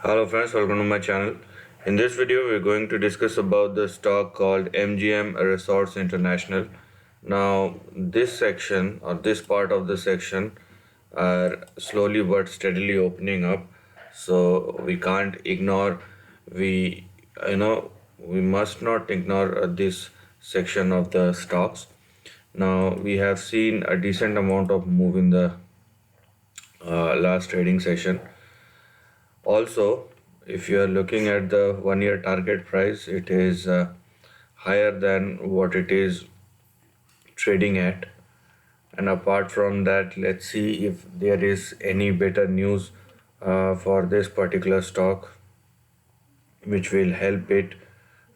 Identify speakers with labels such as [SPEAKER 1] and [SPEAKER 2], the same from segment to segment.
[SPEAKER 1] Hello friends, welcome to my channel. In this video, we're going to discuss about the stock called MGM Resorts International. Now, this section or this part of the section are slowly but steadily opening up. So we can't ignore. We we must not ignore this section of the stocks. Now we have seen a decent amount of move in the last trading session. Also, if you are looking at the 1 year target price, it is higher than what it is trading at. And apart from that, let's see if there is any better news for this particular stock, which will help it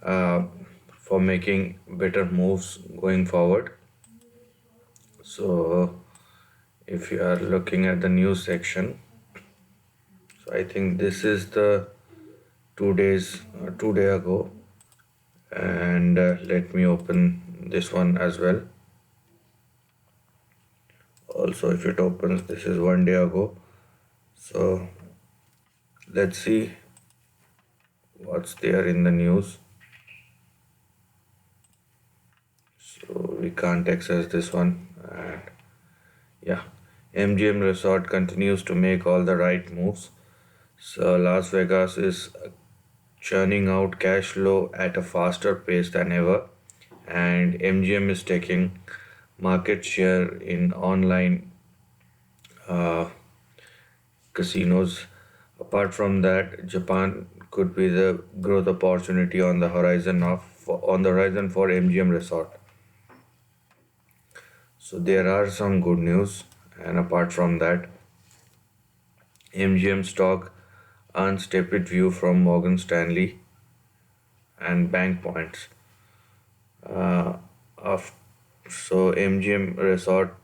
[SPEAKER 1] uh, for making better moves going forward. So, if you are looking at the news section, so I think this is the 2 day ago, and let me open this one as well. Also, if it opens, this is 1 day ago. So let's see what's there in the news. So we can't access this one. And yeah, MGM Resort continues to make all the right moves. So Las Vegas is churning out cash flow at a faster pace than ever, and MGM is taking market share in online uh, casinos. Apart from that, Japan could be the growth opportunity on the horizon for MGM Resort. So there are some good news, and apart from that, MGM stock earns tepid view from Morgan Stanley and bank points. Uh, of so MGM Resort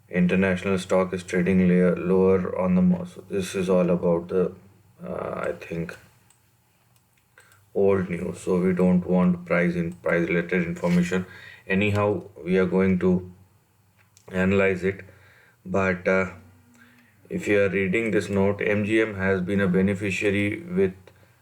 [SPEAKER 1] International stock is trading lower on the most. So this is all about the I think old news. So we don't want price related information. Anyhow, we are going to analyze it. But if you are reading this note, MGM has been a beneficiary with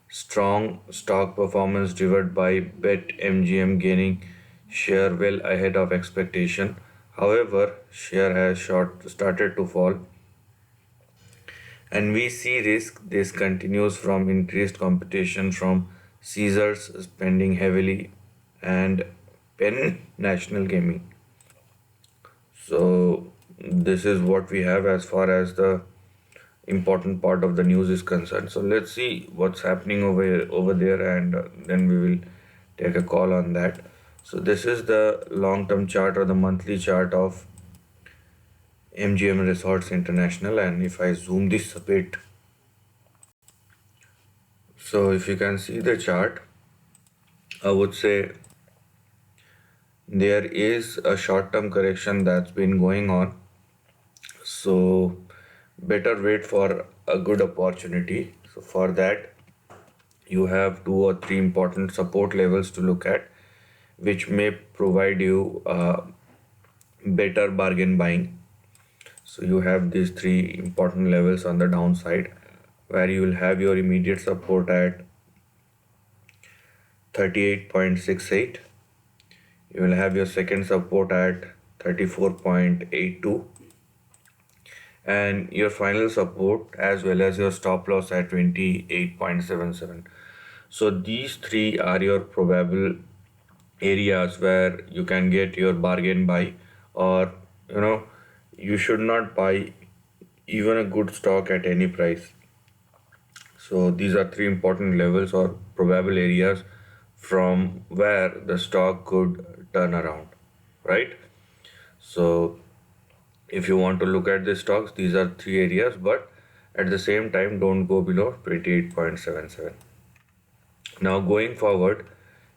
[SPEAKER 1] strong stock performance driven by Bet MGM gaining share well ahead of expectation. However, share has started to fall, and we see risk this continues from increased competition from Caesars spending heavily and Penn National Gaming. So this is what we have as far as the important part of the news is concerned. So let's see what's happening over there, and then we will take a call on that. So this is the long-term chart or the monthly chart of MGM Resorts International, and if I zoom this a bit, so if you can see the chart, I would say there is a short-term correction that's been going on. So better wait for a good opportunity. So for that, you have two or three important support levels to look at, which may provide you better bargain buying. So you have these three important levels on the downside, where you will have your immediate support at 38.68. You will have your second support at 34.82, and your final support as well as your stop loss at 28.77. So these three are your probable areas where you can get your bargain buy, or you know you should not buy even a good stock at any price. So these are three important levels or probable areas from where the stock could turn around, right? So if you want to look at the stocks, these are three areas, but at the same time, don't go below 28.77. Now, going forward,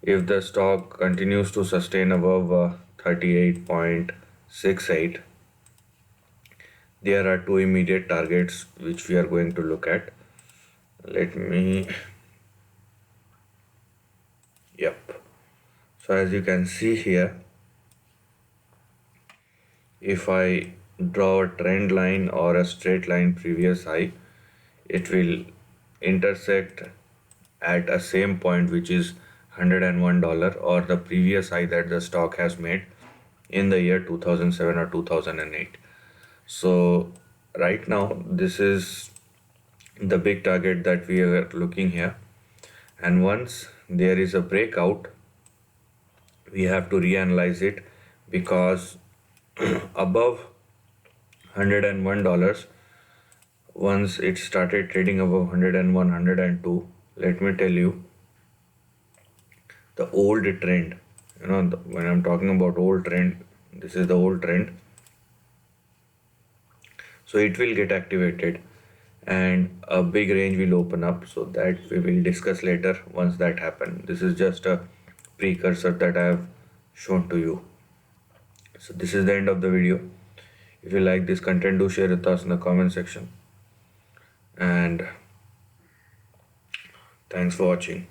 [SPEAKER 1] if the stock continues to sustain above 38.68, there are two immediate targets which we are going to look at. Let me, yep. So, as you can see here, if I draw a trend line or a straight line previous high, it will intersect at a same point, which is $101, or the previous high that the stock has made in the year 2007 or 2008. So right now this is the big target that we are looking here, and once there is a breakout we have to reanalyze it, because above $101, once it started trading above 101, 102, let me tell you, the old trend, when I'm talking about old trend, this is the old trend, so it will get activated and a big range will open up. So that we will discuss later once that happens. This is just a precursor that I have shown to you. So this is the end of the video. If you like this content, do share your thoughts in the comment section, and thanks for watching.